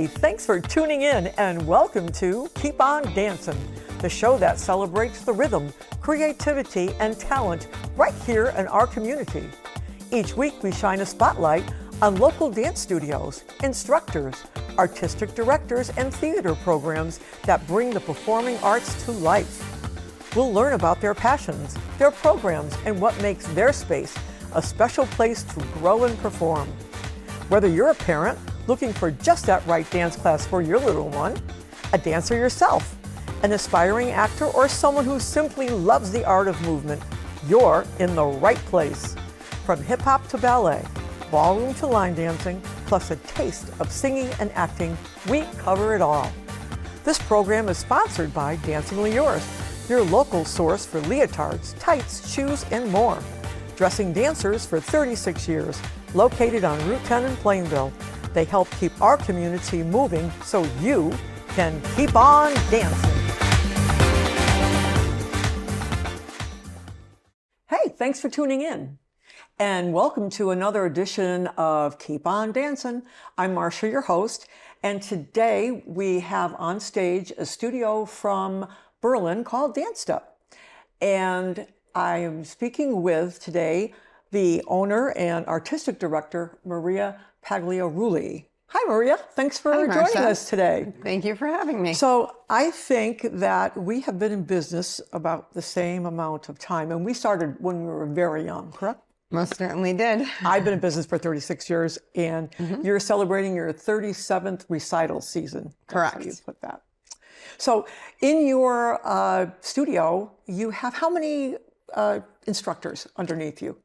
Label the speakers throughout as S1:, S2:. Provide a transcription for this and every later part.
S1: Hey, thanks for tuning in and welcome to Keep On Dancin', the show that celebrates the rhythm, creativity, and talent right here in our community. Each week we shine a spotlight on local dance studios, instructors, artistic directors, and theater programs that bring the performing arts to life. We'll learn about their passions, their programs, and what makes their space a special place to grow and perform. Whether you're a parent looking for just that right dance class for your little one, a dancer yourself, an aspiring actor, or someone who simply loves the art of movement, you're in the right place. From hip hop to ballet, ballroom to line dancing, plus a taste of singing and acting, we cover it all. This program is sponsored by Dancingly Yours, your local source for leotards, tights, shoes, and more. Dressing dancers for 36 years, located on Route 10 in Plainville. They help keep our community moving so you can keep on dancing. Hey, thanks for tuning in. And welcome to another edition of Keep On Dancin'. I'm Marcia, your host. And today we have on stage a studio from Berlin called Dance Step. And I am speaking with today the owner and artistic director, Maria Pagliarulli. Hi, Maria. Thanks for joining us today.
S2: Thank you for having me.
S1: So I think that we have been in business about the same amount of time, and we started when we were very young, correct?
S2: Most certainly did.
S1: I've been in business for 36 years, and you're celebrating your 37th recital season.
S2: Correct.
S1: That's how you put that. So in your studio, you have how many instructors underneath you?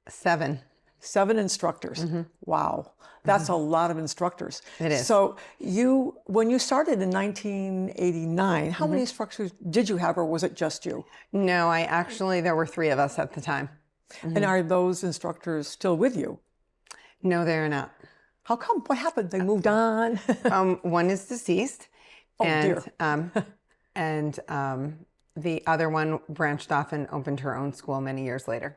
S2: 7.
S1: 7 instructors. Wow. That's a lot of instructors.
S2: It is.
S1: So when you started in 1989, how many instructors did you have, or was it just you?
S2: No, there were 3 of us at the time.
S1: And are those instructors still with you?
S2: No, they're not.
S1: How come? What happened? They moved on?
S2: One is deceased.
S1: Oh,
S2: and,
S1: dear.
S2: And the other one branched off and opened her own school many years later.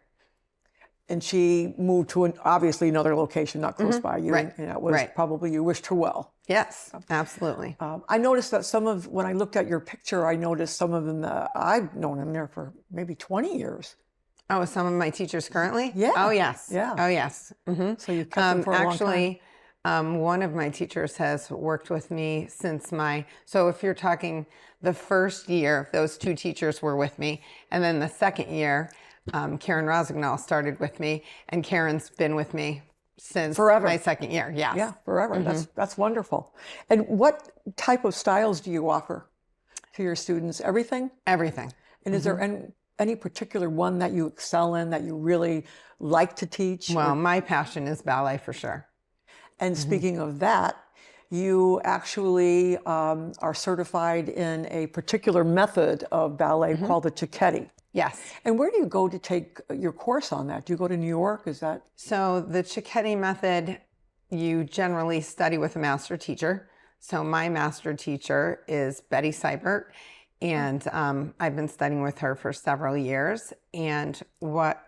S1: And she moved to obviously another location, not close by you.
S2: Right.
S1: And that was probably you wished her well.
S2: Yes, absolutely.
S1: I noticed that when I looked at your picture, I noticed some of them that I've known them there for maybe 20 years.
S2: Oh, some of my teachers currently?
S1: Yeah.
S2: Oh, yes.
S1: Yeah.
S2: Oh, yes.
S1: So you've kept them for a long time.
S2: Actually, one of my teachers has worked with me since so if you're talking the first year, those 2 teachers were with me. And then the second year, Karen Rosignol started with me, and Karen's been with me since
S1: forever.
S2: My second year. Yes.
S1: Yeah, forever. That's wonderful. And what type of styles do you offer to your students? Everything?
S2: Everything.
S1: And is there any particular one that you excel in, that you really like to teach?
S2: Well, my passion is ballet for sure.
S1: And speaking of that, you actually are certified in a particular method of ballet called the Cicchetti.
S2: Yes.
S1: And where do you go to take your course on that? Do you go to New York? Is that?
S2: So the Cicchetti method, you generally study with a master teacher. So my master teacher is Betty Seibert, and I've been studying with her for several years. And what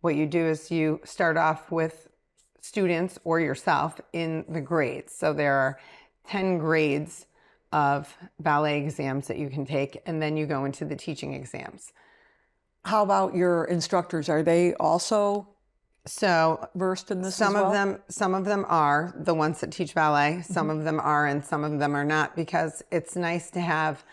S2: you do is you start off with students or yourself in the grades. So there are 10 grades of ballet exams that you can take, and then you go into the teaching exams.
S1: How about your instructors? Are they also versed in this
S2: some
S1: as well?
S2: Some of them are the ones that teach ballet. Some of them are, and some of them are not, because it's nice to have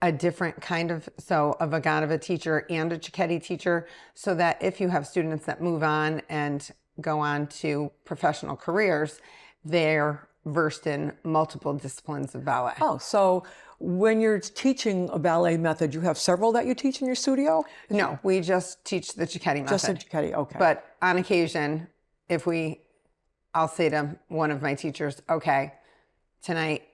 S2: a different kind of a Vaganova teacher and a Cicchetti teacher, so that if you have students that move on and go on to professional careers, they're versed in multiple disciplines of ballet.
S1: Oh, so when you're teaching a ballet method, you have several that you teach in your studio?
S2: No, we just teach the Cicchetti method.
S1: Just the Cicchetti, okay.
S2: But on occasion, I'll say to one of my teachers, okay, tonight,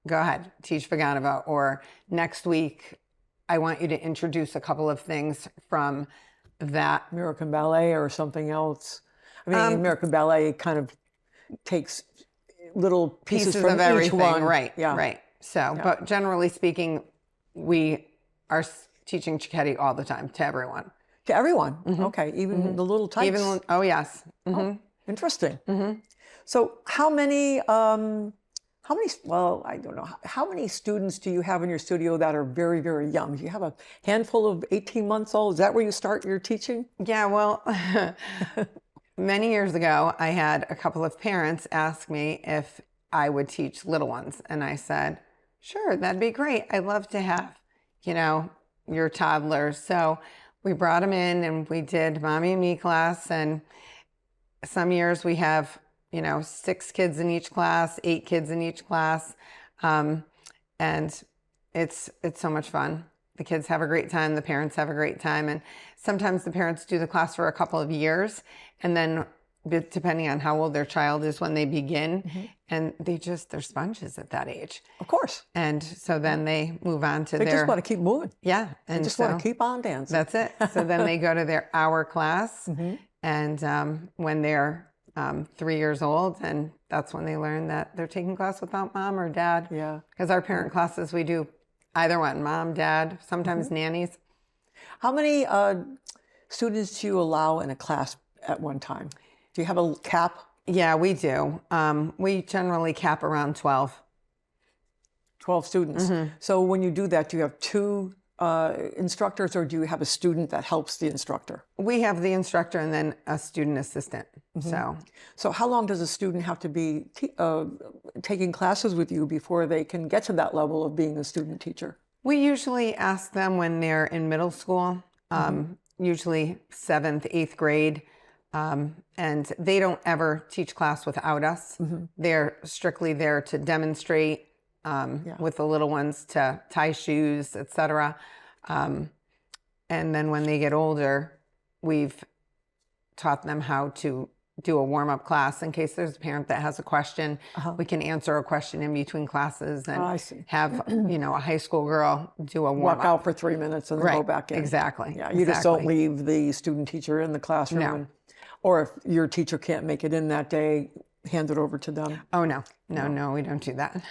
S2: go ahead, teach Vaganova, or next week, I want you to introduce a couple of things from that.
S1: American Ballet or something else? I mean, American Ballet kind of takes little pieces from
S2: of everything,
S1: each one.
S2: Right,
S1: yeah.
S2: Right. So, but generally speaking, we are teaching Cicchetti all the time to everyone.
S1: To everyone? Okay, even the little types?
S2: Oh, yes.
S1: Oh, interesting. So well, I don't know, how many students do you have in your studio that are very, very young? Do you have a handful of 18 months old? Is that where you start your teaching?
S2: Yeah, well, many years ago, I had a couple of parents ask me if I would teach little ones. And I said, sure, that'd be great. I'd love to have, your toddlers. So we brought them in and we did Mommy and Me class. And some years we have 6 kids in each class, 8 kids in each class. And it's so much fun. The kids have a great time. The parents have a great time. And sometimes the parents do the class for a couple of years. And then depending on how old their child is when they begin, and they're sponges at that age.
S1: Of course.
S2: And so then they move on to
S1: They just want to keep moving.
S2: Yeah.
S1: They
S2: And
S1: just
S2: so
S1: want to keep on dancing.
S2: that's it. So then they go to their hour class. And when they're 3 years old, and that's when they learn that they're taking class without mom or dad.
S1: Yeah.
S2: Because our parent classes, we do either one, mom, dad, sometimes nannies.
S1: How many students do you allow in a class at one time? Do you have a cap?
S2: Yeah, we do. We generally cap around 12.
S1: 12 students. So when you do that, do you have 2 instructors, or do you have a student that helps the instructor?
S2: We have the instructor and then a student assistant.
S1: So how long does a student have to be taking classes with you before they can get to that level of being a student teacher?
S2: We usually ask them when they're in middle school, usually 7th, 8th grade. And they don't ever teach class without us. They're strictly there to demonstrate with the little ones, to tie shoes, etc. And then when they get older, we've taught them how to do a warm-up class in case there's a parent that has a question. We can answer a question in between classes and have a high school girl do a warm-up.
S1: Walk out for 3 minutes and then go back in.
S2: Exactly.
S1: Yeah, you just don't leave the student teacher in the classroom.
S2: No.
S1: Or if your teacher can't make it in that day, hand it over to them.
S2: Oh, no, we don't do that.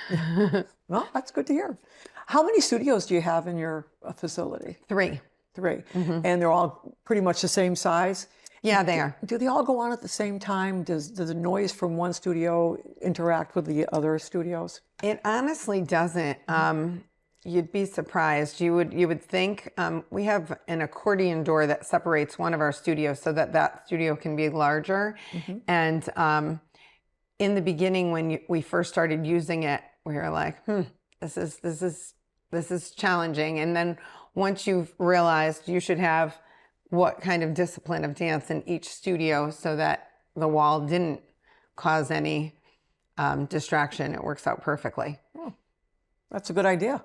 S1: Well, that's good to hear. How many studios do you have in your facility?
S2: 3.
S1: 3. And they're all pretty much the same size?
S2: Yeah, they are.
S1: Do they all go on at the same time? Does the noise from one studio interact with the other studios?
S2: It honestly doesn't. You'd be surprised. You would think we have an accordion door that separates one of our studios so that studio can be larger. And in the beginning, when we first started using it, we were like, this is challenging. And then once you've realized you should have what kind of discipline of dance in each studio so that the wall didn't cause any distraction, it works out perfectly.
S1: That's a good idea.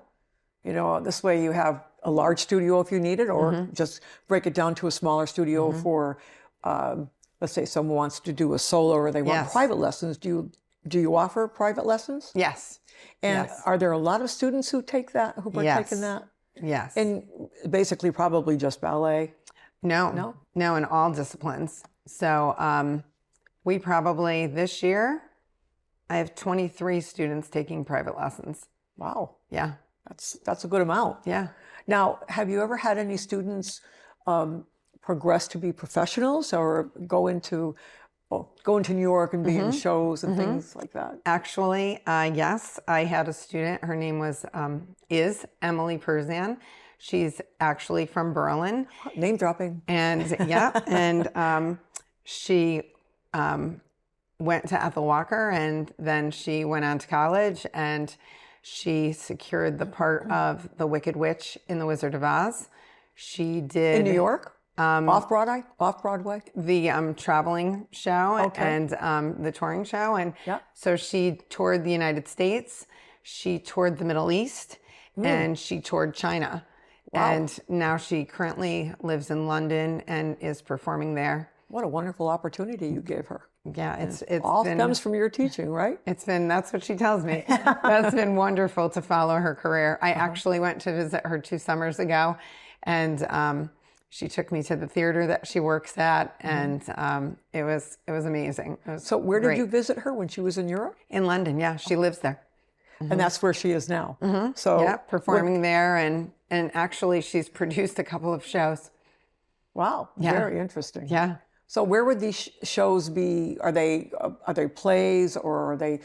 S1: This way you have a large studio if you need it, or just break it down to a smaller studio for, let's say someone wants to do a solo or they want private lessons. Do you offer private lessons?
S2: Yes.
S1: And are there a lot of students who take that, who partake in that?
S2: Yes.
S1: And basically probably just ballet?
S2: No, in all disciplines. So we probably, this year, I have 23 students taking private lessons.
S1: Wow.
S2: Yeah.
S1: That's a good amount.
S2: Yeah.
S1: Now, have you ever had any students progress to be professionals or go into New York and be in shows and things like that?
S2: Actually, yes. I had a student. Her name is Emily Perzan. She's actually from Berlin.
S1: Name dropping.
S2: And and she went to Ethel Walker, and then she went on to college, and she secured the part of the Wicked Witch in The Wizard of Oz. She did
S1: in New York, off Broadway,
S2: the traveling show and the touring show, and so she toured the United States, she toured the Middle East, and she toured China. Wow. And now she currently lives in London and is performing there.
S1: What a wonderful opportunity you gave her.
S2: Yeah, it's
S1: all stems from your teaching, right?
S2: That's what she tells me. That's been wonderful to follow her career. I actually went to visit her 2 summers ago, and she took me to the theater that she works at, and it was amazing. It was
S1: so where did you visit her when she was in Europe?
S2: In London, yeah. She lives there.
S1: And that's where she is now. So
S2: yeah, performing there, and actually she's produced a couple of shows.
S1: Wow, very interesting.
S2: Yeah.
S1: So where would these shows be? Are they plays, or are they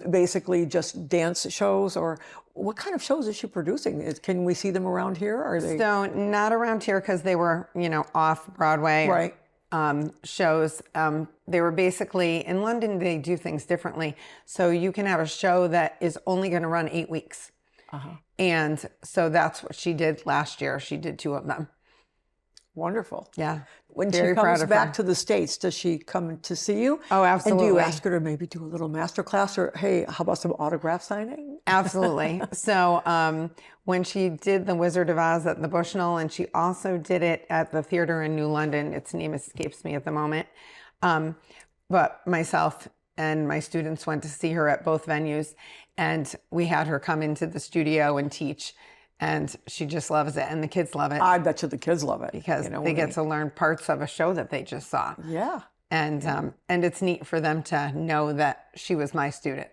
S1: basically just dance shows, or what kind of shows is she producing? Can we see them around here? Are they?
S2: So not around here because they were, off Broadway.
S1: Right.
S2: Shows. They were basically, in London, they do things differently. So you can have a show that is only going to run 8 weeks. And so that's what she did last year. She did 2 of them.
S1: Wonderful.
S2: Yeah.
S1: When she comes back to the States, does she come to see you?
S2: Oh, absolutely.
S1: And do you ask her to maybe do a little master class, or, hey, how about some autograph signing?
S2: Absolutely. So when she did The Wizard of Oz at the Bushnell, and she also did it at the theater in New London, its name escapes me at the moment. But myself and my students went to see her at both venues, and we had her come into the studio and teach. And she just loves it, and the kids love it.
S1: I bet you the kids love it
S2: because they get to learn parts of a show that they just saw.
S1: Yeah,
S2: and it's neat for them to know that she was my student.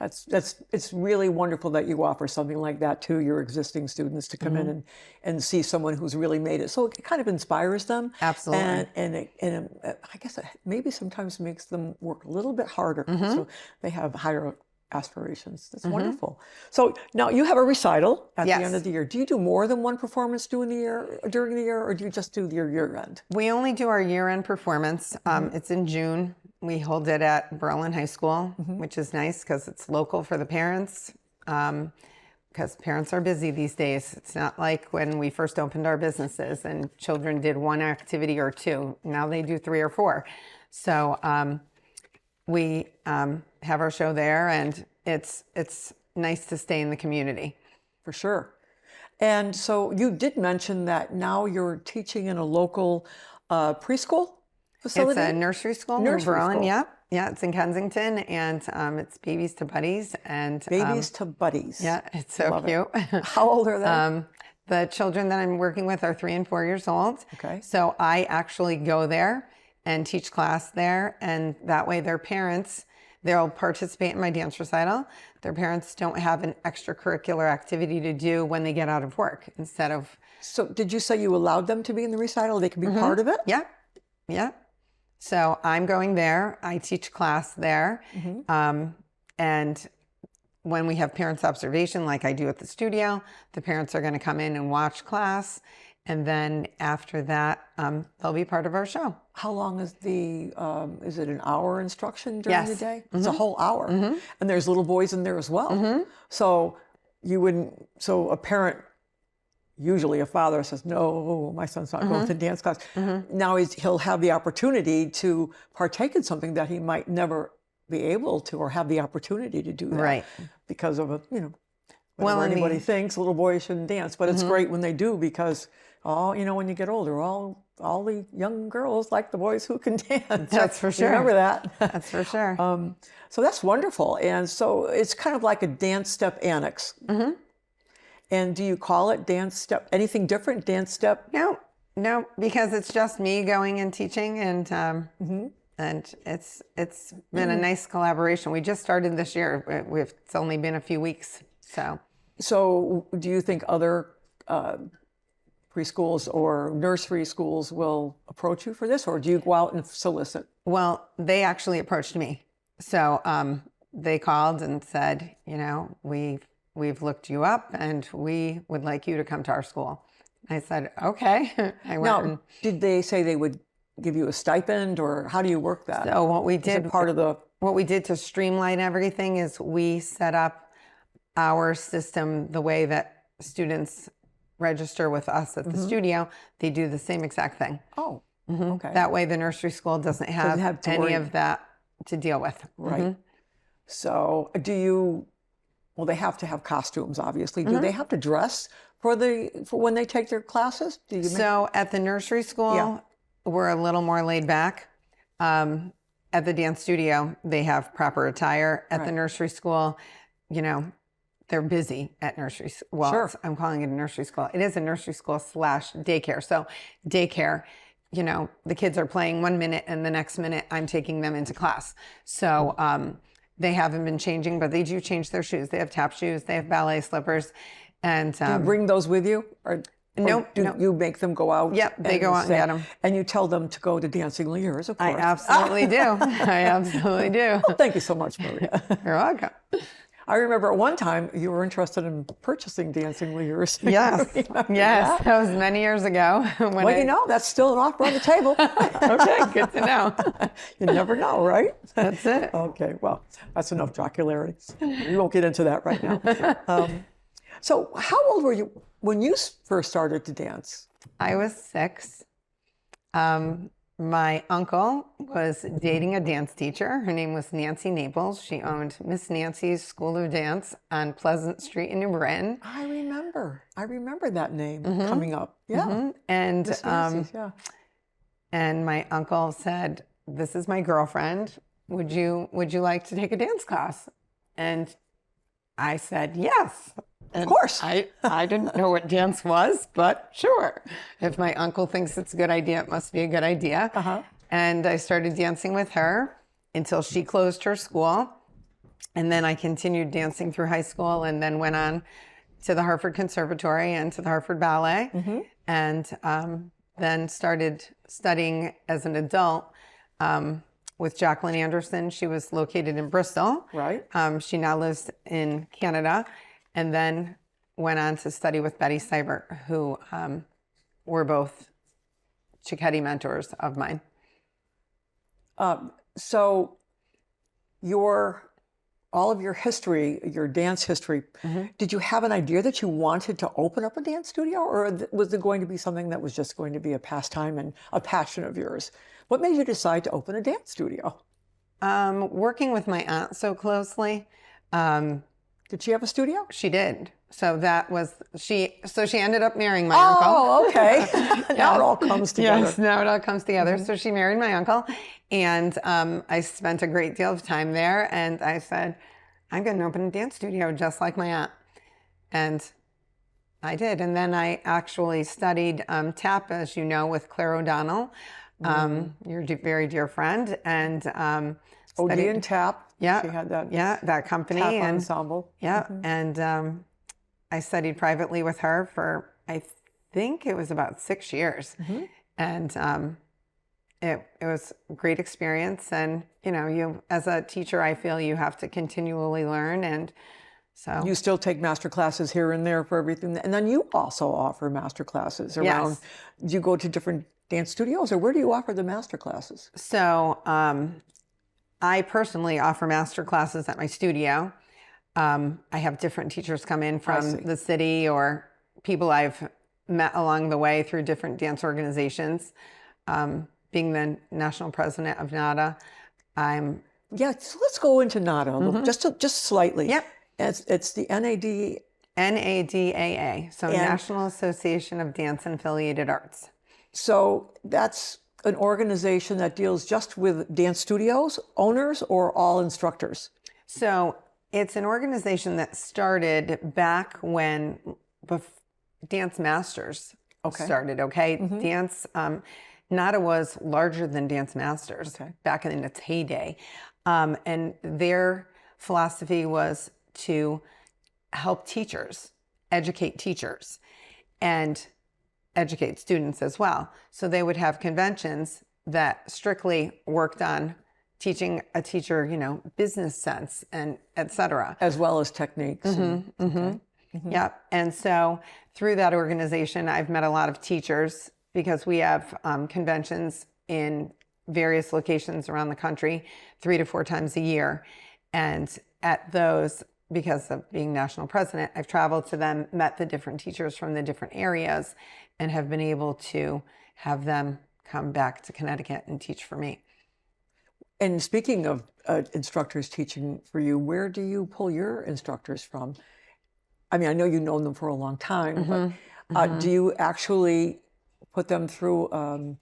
S1: It's really wonderful that you offer something like that to your existing students, to come in and see someone who's really made it. So it kind of inspires them.
S2: Absolutely.
S1: And I guess it maybe sometimes makes them work a little bit harder, so they have higher aspirations. That's wonderful. So now you have a recital at the end of the year. Do you do more than one performance during the year, or do you just do your year end?
S2: We only do our year end performance. It's in June. We hold it at Berlin High School, which is nice because it's local for the parents. Because parents are busy these days. It's not like when we first opened our businesses and children did 1 activity or 2. Now they do 3 or 4. So we have our show there, and it's nice to stay in the community.
S1: For sure. And so you did mention that now you're teaching in a local preschool facility?
S2: It's a nursery school in Berlin. Yeah, it's in Kensington, and it's Babies to Buddies. And
S1: Babies to Buddies.
S2: Yeah, it's so cute.
S1: How old are they?
S2: The children that I'm working with are 3 and 4 years old.
S1: Okay.
S2: So I actually go there and teach class there, and that way their parents, they'll participate in my dance recital. Their parents don't have an extracurricular activity to do when they get out of work instead of...
S1: So did you say you allowed them to be in the recital? They can be part of it?
S2: Yeah, yeah. So I'm going there. I teach class there. And when we have parents' observation, like I do at the studio, the parents are going to come in and watch class. And then after that, they'll be part of our show. How
S1: long is is it an hour instruction during the day? It's a whole hour. And there's little boys in there as well. So so a parent, usually a father says, no, my son's not going to dance class. Now he'll have the opportunity to partake in something that he might never be able to, or have the opportunity to do that.
S2: Right.
S1: Because of whatever anybody thinks, little boys shouldn't dance. But it's great when they do, because when you get older, all the young girls like the boys who can dance.
S2: That's for sure.
S1: Remember that.
S2: That's for sure.
S1: So that's wonderful. And so it's kind of like a dance step annex. And do you call it dance step? Anything different? Dance step?
S2: No, because it's just me going and teaching, and it's been a nice collaboration. We just started this year. It's only been a few weeks.
S1: So do you think other preschools or nursery schools will approach you for this, or do you go out and solicit?
S2: Well, they actually approached me. So they called and said, we've looked you up and we would like you to come to our school. I said, okay.
S1: Did they say they would give you a stipend, or how do you work that?
S2: So what we did,
S1: what
S2: we did to streamline everything is we set up our system the way that students register with us at the studio. They do the same exact thing.
S1: Oh, okay.
S2: That way the nursery school doesn't have any of that to deal with.
S1: Right. So well, they have to have costumes, obviously. Do they have to dress for when they take their classes?
S2: So at the nursery school, we're a little more laid back. At the dance studio, they have proper attire. At the nursery school, they're busy at nursery. Well, I'm calling it a nursery school. It is a nursery school / daycare. So daycare, the kids are playing 1 minute and the next minute I'm taking them into class. So they haven't been changing, but they do change their shoes. They have tap shoes, they have ballet slippers. And
S1: do you bring those with you? Or
S2: Nope.
S1: Do you make them go out?
S2: Yep, they go out and get them.
S1: And you tell them to go to Dancing Leaders, of course.
S2: I absolutely do. I absolutely do.
S1: Well, thank you so much, Maria.
S2: You're welcome.
S1: I remember at one time you were interested in purchasing Dancing Leaders.
S2: Yes, yes, that was many years ago.
S1: Well, you know, that's still an offer on the table.
S2: Okay, good to know.
S1: You never know, right?
S2: That's it.
S1: Okay, well, that's enough jocularity. We won't get into that right now. So how old were you when you first started to dance?
S2: I was 6. My uncle was dating a dance teacher. Her name was Nancy Naples. She owned Miss Nancy's School of Dance on Pleasant Street in New Britain.
S1: I remember that name coming up. Yeah.
S2: And
S1: Miss Nancy's, yeah.
S2: and my uncle said, "This is my girlfriend. Would you like to take a dance class?" And I said, "Yes." And
S1: of course.
S2: I didn't know what dance was, but sure. If my uncle thinks it's a good idea, it must be a good idea. And I started dancing with her until she closed her school. And then I continued dancing through high school and then went on to the Hartford Conservatory and to the Hartford Ballet. And then started studying as an adult with Jacqueline Anderson. She was located in Bristol.
S1: Right.
S2: She now lives in Canada. And then went on to study with Betty Seibert, who were both Cicchetti mentors of mine.
S1: So all of your history, your dance history, did you have an idea that you wanted to open up a dance studio, or was it going to be something that was just going to be a pastime and a passion of yours? What made you decide to open a dance studio?
S2: Working with my aunt so closely.
S1: Did she have a studio?
S2: She did. So that was she ended up marrying my uncle.
S1: Oh, okay. Now it all comes together.
S2: Yes, now it all comes together. So she married my uncle, and I spent a great deal of time there. And I said, I'm going to open a dance studio just like my aunt. And I did. And then I actually studied tap, as you know, with Claire O'Donnell, your very dear friend. And
S1: Odeon Tap.
S2: Yeah,
S1: she had that.
S2: Yeah, that company
S1: Tap
S2: and
S1: ensemble.
S2: Yeah, and I studied privately with her for I think it was about 6 years, and it was a great experience. And you know, you as a teacher, I feel you have to continually learn, and so
S1: you still take master classes here and there for everything, and then you also offer master classes around.
S2: Yes.
S1: Do you go to different dance studios, or where do you offer the master classes?
S2: So I personally offer master classes at my studio. I have different teachers come in from the city or people I've met along the way through different dance organizations. Being the national president of NADA,
S1: Yeah, so let's go into NADA just slightly.
S2: Yep.
S1: It's the NAD.
S2: NADAA, so National Association of Dance and Affiliated Arts.
S1: So that's an organization that deals just with dance studios, owners, or all instructors?
S2: So it's an organization that started back when Dance Masters started, okay? Dance, NADA was larger than Dance Masters back in its heyday. And their philosophy was to help teachers, educate teachers, and educate students as well. So they would have conventions that strictly worked on teaching a teacher, you know, business sense and et cetera.
S1: As well as techniques.
S2: Yeah. And so through that organization, I've met a lot of teachers because we have conventions in various locations around the country 3 to 4 times a year. And at those, because of being national president, I've traveled to them, met the different teachers from the different areas, and have been able to have them come back to Connecticut and teach for me.
S1: And speaking of instructors teaching for you, where do you pull your instructors from? I mean, I know you've known them for a long time, but do you actually put them through, I don't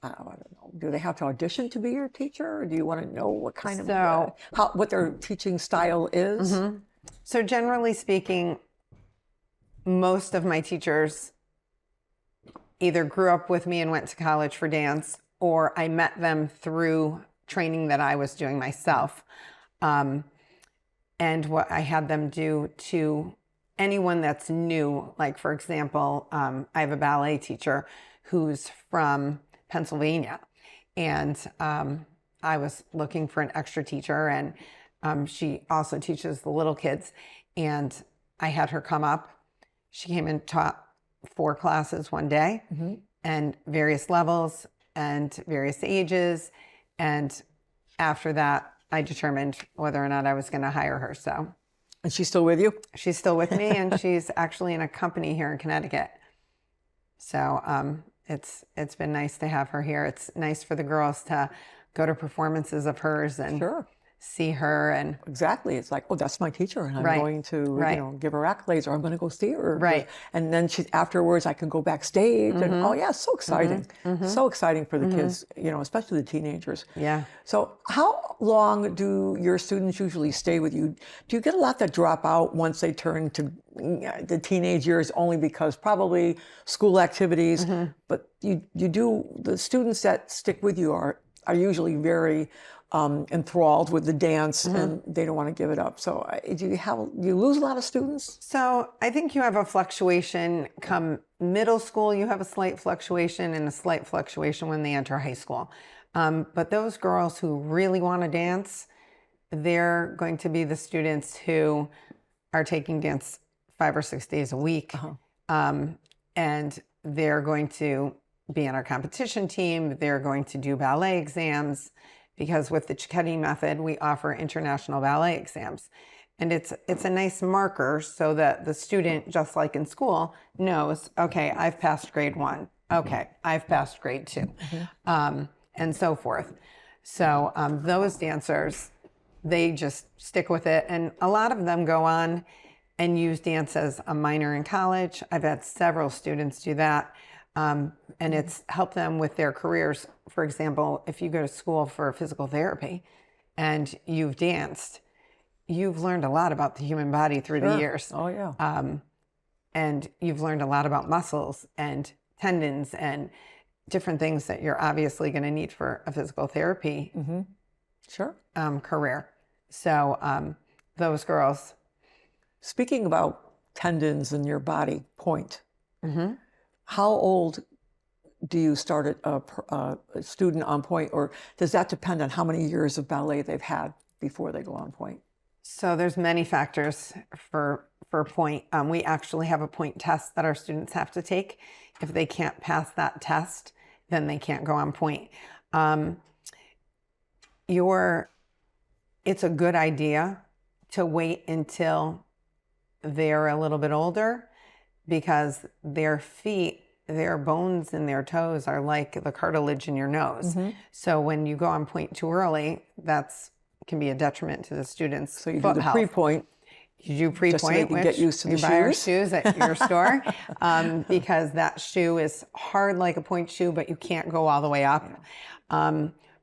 S1: know, do they have to audition to be your teacher? Or do you want to know what kind of, what their teaching style is?
S2: So generally speaking, most of my teachers either grew up with me and went to college for dance, or I met them through training that I was doing myself. And what I had them do to anyone that's new, like for example, I have a ballet teacher who's from Pennsylvania, and I was looking for an extra teacher, and she also teaches the little kids, and I had her come up. She came and taught 4 classes one day, and various levels and various ages, and after that I determined whether or not I was going to hire her. So,
S1: And she's still with you?
S2: she's still with me, and she's actually in a company here in Connecticut. So it's been nice to have her here. It's nice for the girls to go to performances of hers and
S1: Sure.
S2: see her. And
S1: Exactly. It's like, oh, that's my teacher, and I'm
S2: Right.
S1: going to,
S2: Right.
S1: give her accolades, or I'm going to go see her.
S2: Right.
S1: And then afterwards, I can go backstage, and oh yeah, so exciting, so exciting for the kids, especially the teenagers.
S2: yeah.
S1: So, how long do your students usually stay with you? Do you get a lot that drop out once they turn to the teenage years, only because probably school activities? But the students that stick with you are usually very enthralled with the dance, and they don't want to give it up. So, do you lose a lot of students?
S2: So I think you have a fluctuation come middle school. You have a slight fluctuation and a slight fluctuation when they enter high school. But those girls who really want to dance, they're going to be the students who are taking dance 5 or 6 days a week. And they're going to be on our competition team. They're going to do ballet exams, because with the Cicchetti method, we offer international ballet exams. And it's a nice marker so that the student, just like in school, knows, okay, I've passed grade 1. Okay, I've passed grade 2, and so forth. So those dancers, they just stick with it. And a lot of them go on and use dance as a minor in college. I've had several students do that. And it's helped them with their careers. For example, if you go to school for physical therapy and you've danced, you've learned a lot about the human body through the years.
S1: Oh yeah.
S2: And you've learned a lot about muscles and tendons and different things that you're obviously going to need for a physical therapy
S1: Sure.
S2: career. So those girls.
S1: Speaking about tendons in your body, point. How old do you start a student on point, or does that depend on how many years of ballet they've had before they go on point?
S2: So there's many factors for point. We actually have a point test that our students have to take. If they can't pass that test, then they can't go on point. It's a good idea to wait until they're a little bit older, because their feet, their bones in their toes are like the cartilage in your nose. So when you go on point too early, that's can be a detriment to the student's
S1: So you
S2: foot
S1: do the
S2: health.
S1: pre-point.
S2: You do pre-point,
S1: Just so they can
S2: which
S1: get used to the
S2: you buy our
S1: shoes.
S2: shoes at your store, because that shoe is hard like a point shoe, but you can't go all the way up,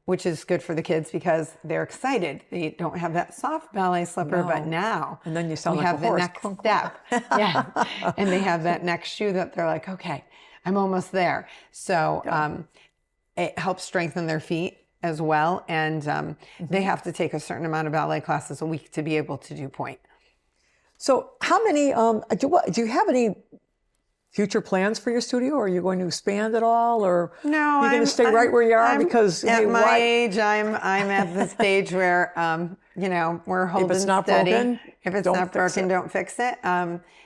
S2: which is good for the kids because they're excited. They don't have that soft ballet slipper, but now
S1: And then you sound
S2: we
S1: like
S2: have
S1: a
S2: the
S1: horse.
S2: next step. Yeah, and they have that next shoe that they're like, okay, I'm almost there. So it helps strengthen their feet as well, and they have to take a certain amount of ballet classes a week to be able to do point.
S1: So how many, do you have any future plans for your studio? Are you going to expand at all, or
S2: No,
S1: are you going to stay right where you are? Because
S2: at
S1: hey,
S2: my
S1: why-
S2: age, I'm at the stage where we're holding
S1: it's not
S2: steady.
S1: broken,
S2: If it's
S1: don't
S2: not
S1: fix
S2: broken,
S1: it.
S2: don't fix it.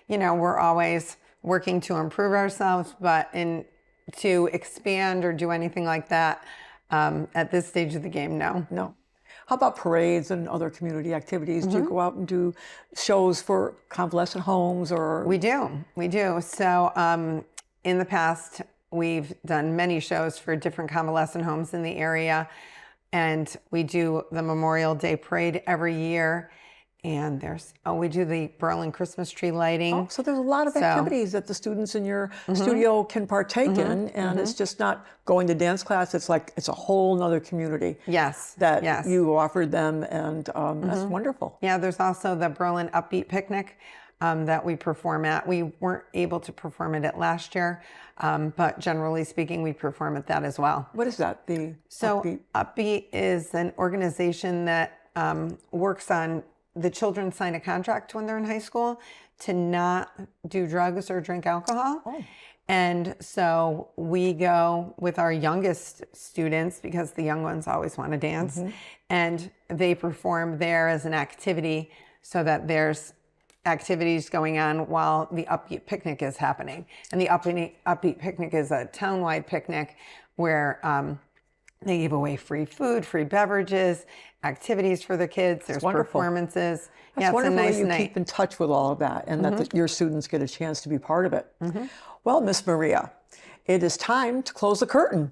S2: We're always working to improve ourselves, but to expand or do anything like that at this stage of the game, no.
S1: No. How about parades and other community activities? Do you go out and do shows for convalescent homes, or?
S2: We do. So in the past, we've done many shows for different convalescent homes in the area, and we do the Memorial Day Parade every year. And we do the Berlin Christmas tree lighting.
S1: Oh, so there's a lot of activities that the students in your studio can partake in, and it's just not going to dance class. It's like it's a whole nother community.
S2: Yes.
S1: That
S2: yes.
S1: you offered them, and that's wonderful.
S2: Yeah, there's also the Berlin Upbeat Picnic that we perform at. We weren't able to perform it at last year, but generally speaking, we perform at that as well.
S1: What is that?
S2: Upbeat is an organization that works on the children sign a contract when they're in high school to not do drugs or drink alcohol.
S1: Oh.
S2: And so we go with our youngest students, because the young ones always want to dance, and they perform there as an activity, so that there's activities going on while the Upbeat Picnic is happening. And the Upbeat Picnic is a town-wide picnic where they give away free food, free beverages, activities for the kids. There's performances.
S1: That's wonderful that you keep in touch with all of that, and that your students get a chance to be part of it. Well, Miss Maria, it is time to close the curtain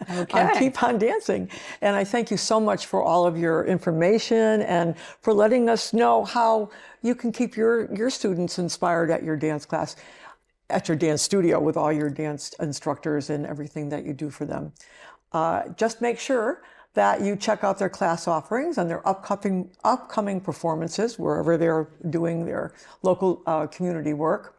S1: on Keep on Dancing. And I thank you so much for all of your information and for letting us know how you can keep your students inspired at your dance class, at your dance studio, with all your dance instructors and everything that you do for them. Just make sure that you check out their class offerings and their upcoming performances wherever they're doing their local community work.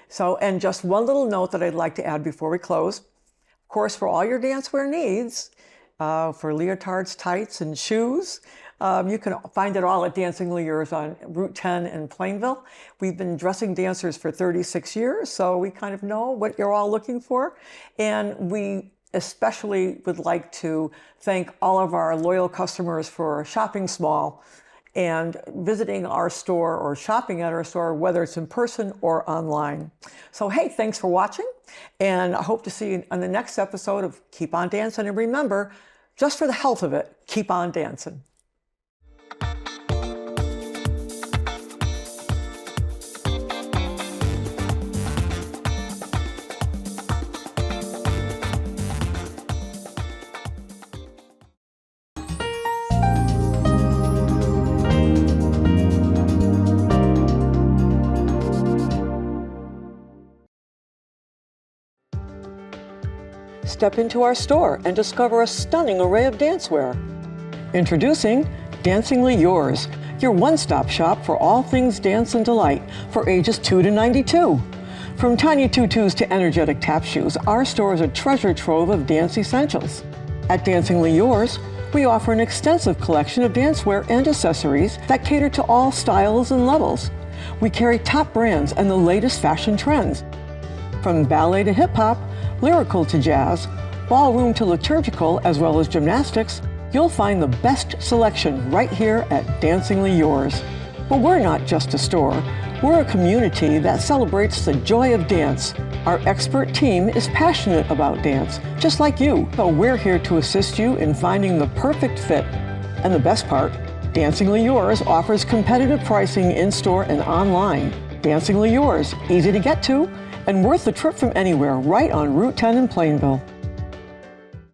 S1: So, and just one little note that I'd like to add before we close. Of course, for all your dancewear needs, for leotards, tights, and shoes, you can find it all at Dancing Lures on Route 10 in Plainville. We've been dressing dancers for 36 years, so we kind of know what you're all looking for. And we especially would like to thank all of our loyal customers for shopping small and visiting our store or shopping at our store, whether it's in person or online. So, hey, thanks for watching, and I hope to see you on the next episode of Keep on Dancing. And remember, just for the health of it, keep on dancing. Step into our store and discover a stunning array of dancewear. Introducing Dancingly Yours, your one-stop shop for all things dance and delight for ages 2 to 92. From tiny tutus to energetic tap shoes, our store is a treasure trove of dance essentials. At Dancingly Yours, we offer an extensive collection of dancewear and accessories that cater to all styles and levels. We carry top brands and the latest fashion trends. From ballet to hip-hop, lyrical to jazz, ballroom to liturgical, as well as gymnastics, you'll find the best selection right here at Dancingly Yours. But we're not just a store. We're a community that celebrates the joy of dance. Our expert team is passionate about dance, just like you. So we're here to assist you in finding the perfect fit. And the best part, Dancingly Yours offers competitive pricing in-store and online. Dancingly Yours, easy to get to, and worth the trip from anywhere, right on Route 10 in Plainville.